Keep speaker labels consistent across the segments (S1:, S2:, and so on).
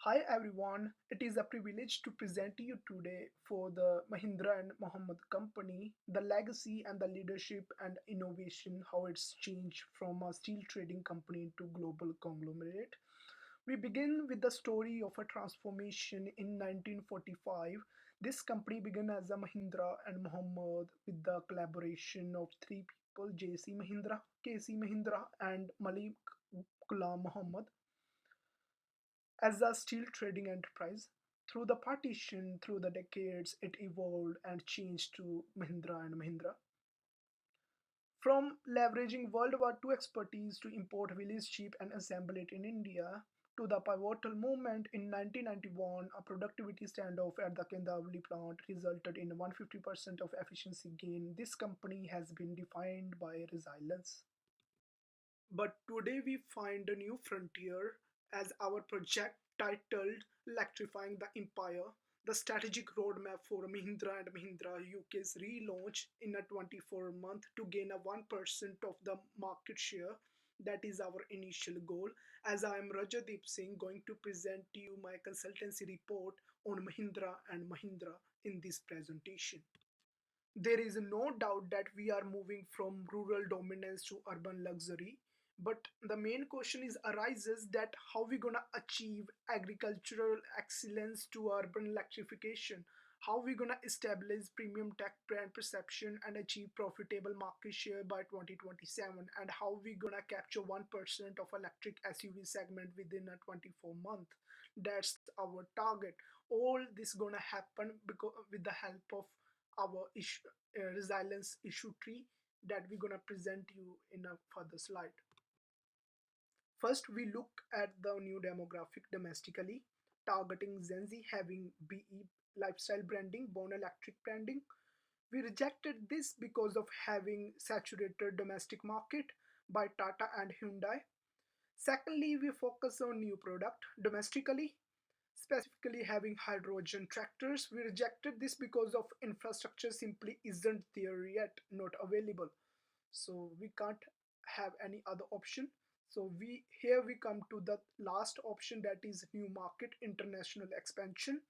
S1: Hi everyone, it is a privilege to present to you today for the Mahindra and Mohammed company, the legacy and the leadership and innovation, how it's changed from a steel trading company to global conglomerate. We begin with the story of a transformation in 1945. This company began as a Mahindra and Mohammed with the collaboration of three people, J.C. Mahindra, K.C. Mahindra, and Malik Ghulam Muhammad as a steel trading enterprise. Through the partition, through the decades, it evolved and changed to Mahindra and Mahindra. From leveraging World War II expertise to import village sheep and assemble it in India, to the pivotal movement in 1991, a productivity standoff at the Kendavli plant resulted in 150% of efficiency gain. This company has been defined by resilience. But today we find a new frontier as our project titled Electrifying the Empire, the strategic roadmap for Mahindra and Mahindra UK's relaunch in a 24-month to gain a 1% of the market share. That is our initial goal. As I am Rajadeep Singh, going to present to you my consultancy report on Mahindra and Mahindra in this presentation. There is no doubt that we are moving from rural dominance to urban luxury. But the main question is arises that how we gonna achieve agricultural excellence to urban electrification? How we gonna establish premium tech brand perception and achieve profitable market share by 2027? And how we gonna capture 1% of electric SUV segment within a 24-month? That's our target. All this gonna happen because with the help of our resilience issue tree that we're gonna present you in a further slide. First, we look at the new demographic domestically, targeting Gen Z having BE lifestyle branding, born electric branding. We rejected this because of having saturated domestic market by Tata and Hyundai. Secondly, we focus on new product domestically, specifically having hydrogen tractors. We rejected this because of infrastructure simply isn't there yet, not available. So we can't have any other option. So we come to the last option, that is new market international expansion.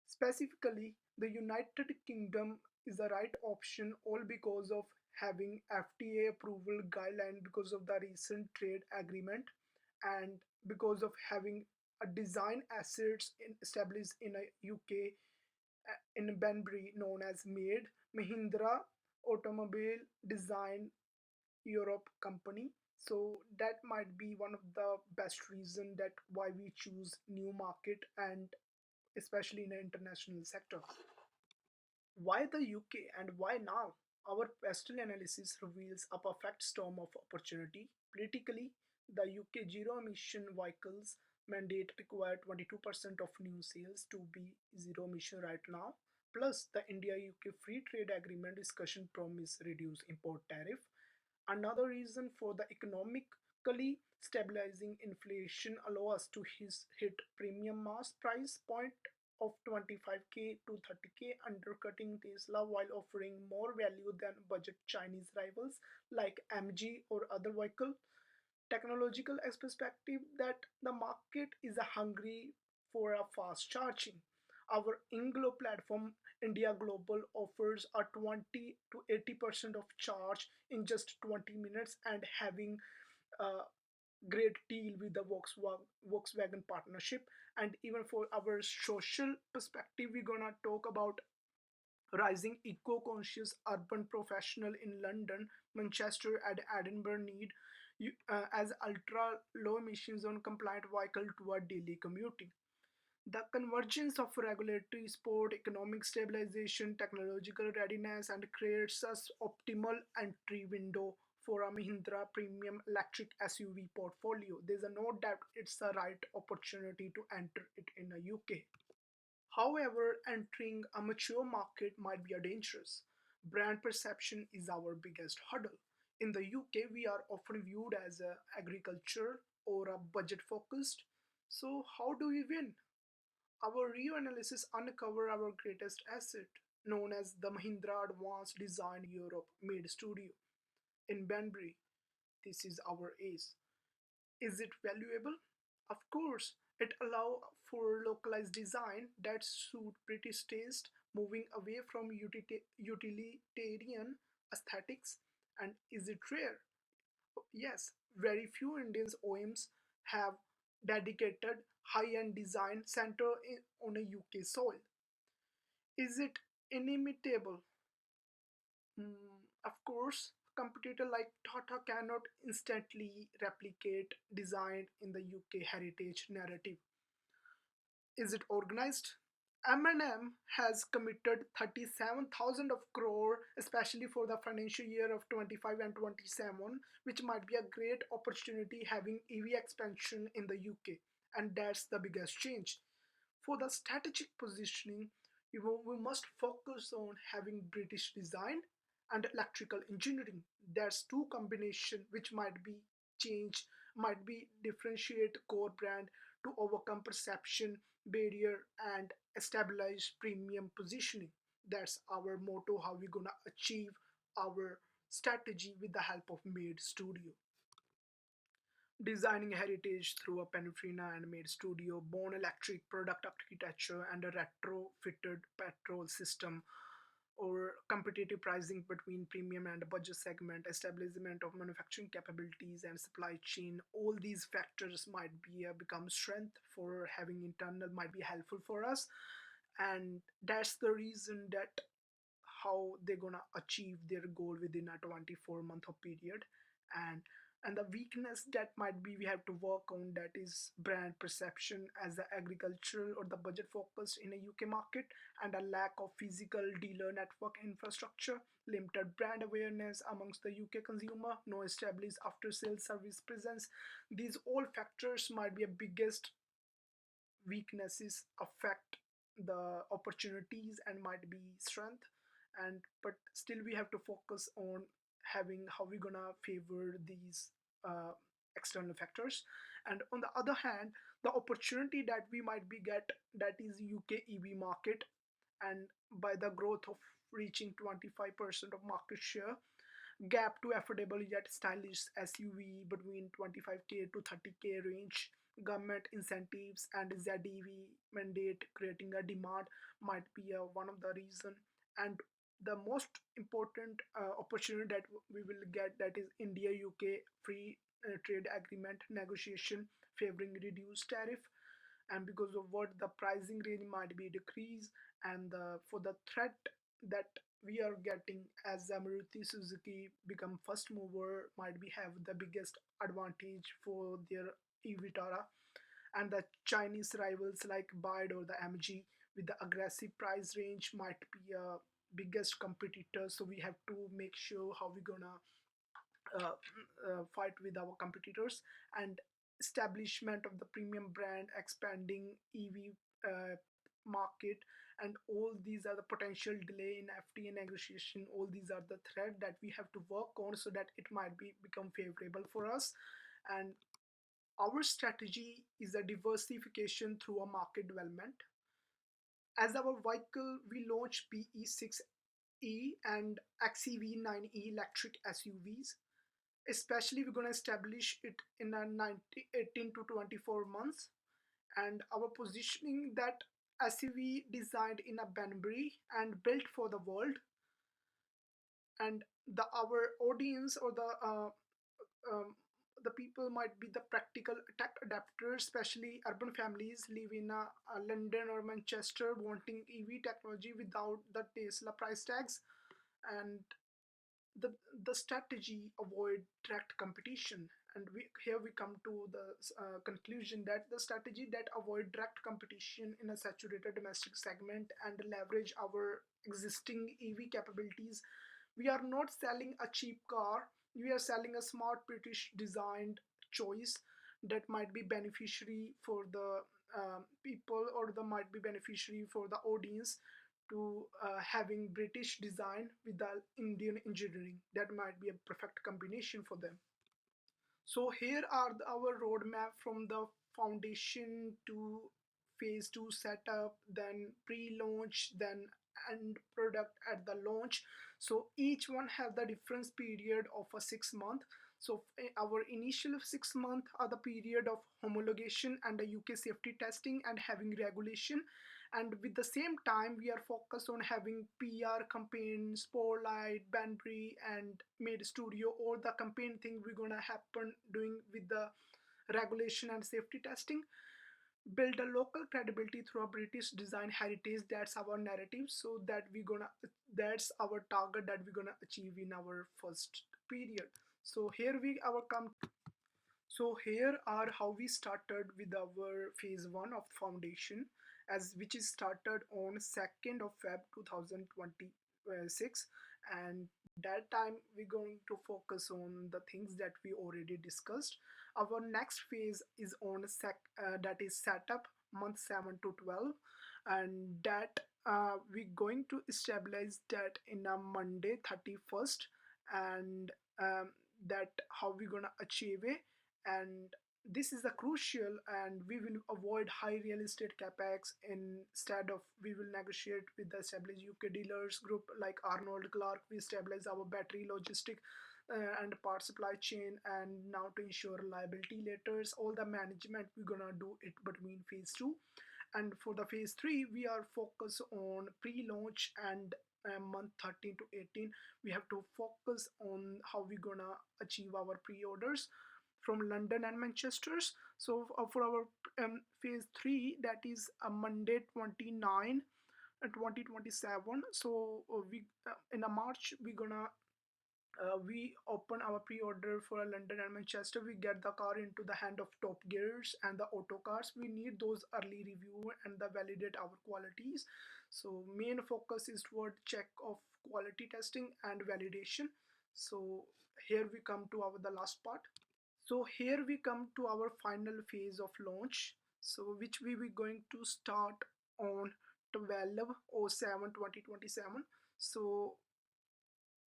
S1: Specifically, the United Kingdom is the right option all because of having FTA approval guideline because of the recent trade agreement and because of having a design assets established in a UK in Banbury known as MADE, Mahindra Automobile Design Europe company. So that might be one of the best reason that why we choose new market and especially in the international sector. Why the UK and why now? Our pastel analysis reveals a perfect storm of opportunity. Politically, the UK zero emission vehicles mandate require 22% of new sales to be zero emission right now. Plus, the India UK free trade agreement discussion promise reduce import tariff. Another reason for the economically stabilizing inflation allow us to hit premium mass price point of 25k to 30k, undercutting Tesla while offering more value than budget Chinese rivals like MG or other vehicle. Technological perspective, that the market is hungry for a fast charging. Our Inglo platform India Global offers a 20 to 80% of charge in just 20 minutes and having a great deal with the Volkswagen partnership. And even for our social perspective, we're gonna talk about rising eco-conscious urban professional in London, Manchester, and Edinburgh need as ultra low emissions on compliant vehicle toward daily commuting. The convergence of regulatory support, economic stabilization, technological readiness, and creates us optimal entry window for a Mahindra premium electric SUV portfolio. There's a no doubt it's the right opportunity to enter it in the UK. However, entering a mature market might be a dangerous. Brand perception is our biggest hurdle. In the UK, we are often viewed as a agriculture or a budget focused. So how do we win? Our Rio analysis uncover our greatest asset, known as the Mahindra Advanced Design Europe Made Studio in Banbury. This is our ace. Is it valuable? Of course, It allows for localized design that suit British taste, moving away from utilitarian aesthetics. And is it rare? Yes, very few Indian OEMs have dedicated high-end design center on a UK soil. Is it inimitable? Of course, competitor like Tata cannot instantly replicate design in the UK heritage narrative. Is it organized? M&M has committed 37,000 of crore, especially for the financial year of 25 and 27, which might be a great opportunity having EV expansion in the UK, and that's the biggest change. For the strategic positioning, we must focus on having British design and electrical engineering. That's two combination which might be change, might be differentiate core brand to overcome perception barrier and establish premium positioning. That's our motto, how we gonna achieve our strategy with the help of Made Studio. Designing heritage through a Penfrina and Made Studio, born electric product architecture and a retrofitted petrol system, or competitive pricing between premium and budget segment, establishment of manufacturing capabilities and supply chain. All these factors might be become strength for having internal might be helpful for us, and that's the reason that how they're gonna achieve their goal within a 24-month period. And and the weakness that might be we have to work on, that is brand perception as the agricultural or the budget focused in a UK market, and a lack of physical dealer network infrastructure, limited brand awareness amongst the UK consumer, no established after sales service presence. These all factors might be a biggest weaknesses affect the opportunities and might be strength. And but still we have to focus on having how we're gonna favor these uh, external factors. And on the other hand, the opportunity that we might be get, that is UK EV market, and by the growth of reaching 25% of market share, gap to affordable yet stylish SUV between 25k to 30k range, government incentives and ZEV mandate creating a demand might be one of the reason. And the most important opportunity that we will get, that is India UK free trade agreement negotiation favoring reduced tariff, and because of what the pricing range might be decreased. And for the threat that we are getting as Maruti Suzuki become first mover might be have the biggest advantage for their Evitara, and the Chinese rivals like BYD or the MG with the aggressive price range might be a biggest competitor. So we have to make sure how we gonna fight with our competitors. And establishment of the premium brand, expanding EV market, and all these are the potential delay in FTA negotiation. All these are the thread that we have to work on so that it might be become favorable for us. And our strategy is a diversification through a market development. As our vehicle, we launch PE6E and XEV9E electric SUVs. Especially, we're going to establish it in a 18 to 24 months. And our positioning, that SUV designed in a Banbury and built for the world. And the our audience or um, the people might be the practical tech adapters, especially urban families live in London or Manchester wanting EV technology without the Tesla price tags. And the the strategy avoid direct competition. And here we come to the conclusion that the strategy that avoid direct competition in a saturated domestic segment and leverage our existing EV capabilities. We are not selling a cheap car, we are selling a smart British designed choice that might be beneficiary for the people, or the might be beneficiary for the audience, to having British design with the Indian engineering. That might be a perfect combination for them. So here are our roadmap from the foundation to phase two setup, then pre-launch, then end product at the launch. So each one have the difference period of a 6 month. So our initial 6 month are the period of homologation and the UK safety testing and having regulation. And with the same time, we are focused on having PR campaign, Spotlight, Banbury, and Made Studio, or the campaign thing we're gonna happen doing with the regulation and safety testing. Build a local credibility through a British design heritage. That's our narrative. So that's our target that we're gonna achieve in our first period. So here we our come so here are how we started with our phase one of foundation, as which is started on 2nd of Feb 2026, and that time we're going to focus on the things that we already discussed. Our next phase is on that is setup month 7 to 12, and that we're going to establish that in a Monday 31st, and that how we're gonna achieve it. And this is a crucial, and we will avoid high real estate capex. Instead of, we will negotiate with the established UK dealers group like Arnold Clark. We establish our battery logistic and part supply chain, and now to ensure reliability later all the management we're gonna do it between phase 2. And for the phase 3 we are focused on pre-launch, and month 13 to 18 we have to focus on how we're gonna achieve our pre-orders from London and Manchester's. So for our phase 3, that is Monday 29 2027. So we in a March we're gonna we open our pre-order for London and Manchester. We get the car into the hand of Top Gears and the auto cars. We need those early review and the validate our qualities. So main focus is toward check of quality testing and validation. So here we come to our the last part. So here we come to our final phase of launch. So which we will going to start on 12/07/2027. So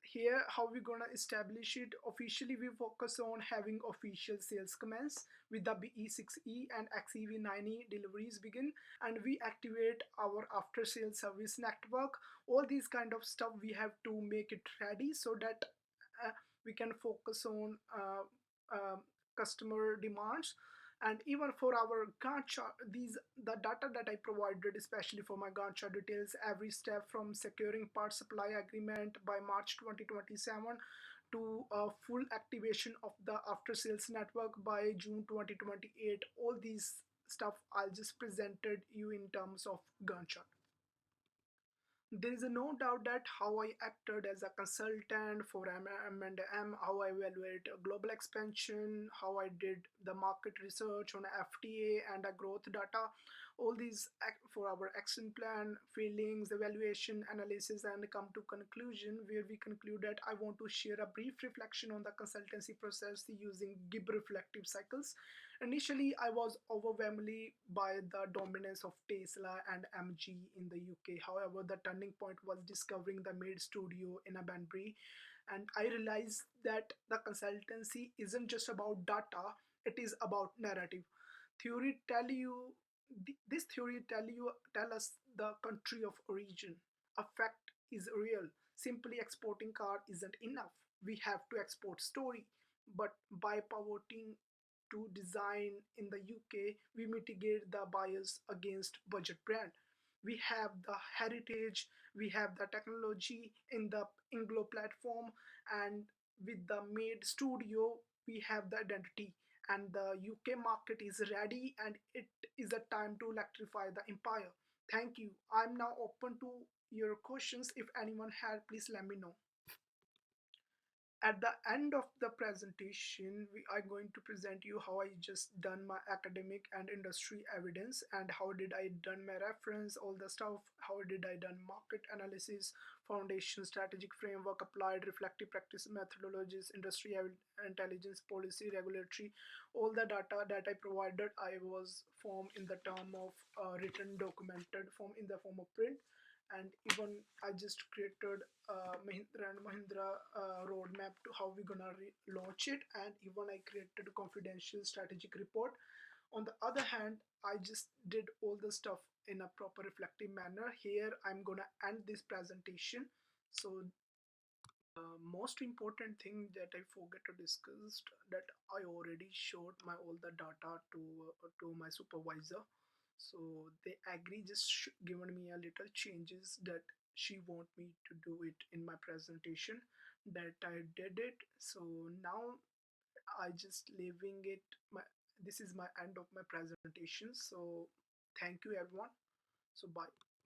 S1: here how we gonna establish it officially. We focus on having official sales commence with the BE6E and XEV9E deliveries begin, and we activate our after sales service network. All these kind of stuff we have to make it ready so that we can focus on customer demands. And even for our Gantt chart, these the data that I provided, especially for my Gantt chart, details every step from securing part supply agreement by March 2027 to full activation of the after sales network by June 2028. All these stuff I'll just presented you in terms of Gantt chart. There is no doubt that how I acted as a consultant for M&M, how I evaluate global expansion, how I did the market research on FTA and growth data, all these for our action plan, feelings, evaluation, analysis, and come to conclusion where we conclude that I want to share a brief reflection on the consultancy process using GIB reflective cycles. Initially, I was overwhelmed by the dominance of Tesla and MG in the UK. However, the turning point was discovering the Made Studio in a Banbury, and I realized that the consultancy isn't just about data; it is about narrative. Theory tell you this theory tell us the country of origin. A fact is real. Simply exporting car isn't enough. We have to export story. But by pivoting to design in the UK, we mitigate the bias against budget brand. We have the heritage, we have the technology in the Inglo platform, and with the Made Studio, we have the identity. And the UK market is ready, and it is a time to electrify the empire. Thank you. I'm now open to your questions. If anyone had, please let me know. At the end of the presentation, we are going to present you how I just done my academic and industry evidence, and how did I done my reference, all the stuff, how did I done market analysis, foundation, strategic framework, applied reflective practice methodologies, industry intelligence, policy, regulatory, all the data that I provided, I was formed in the term of written documented form in the form of print. And even I just created Mahindra and Mahindra roadmap to how we're gonna launch it, and even I created a confidential strategic report. On the other hand, I just did all the stuff in a proper reflective manner. Here I'm gonna end this presentation. So Most important thing that I forget to discuss, that I already showed my all the data to my supervisor, so they agree, just given me a little changes that she want me to do it in my presentation, that I did it. So now I just leaving it. My This is my end of my presentation. So thank you everyone. So bye.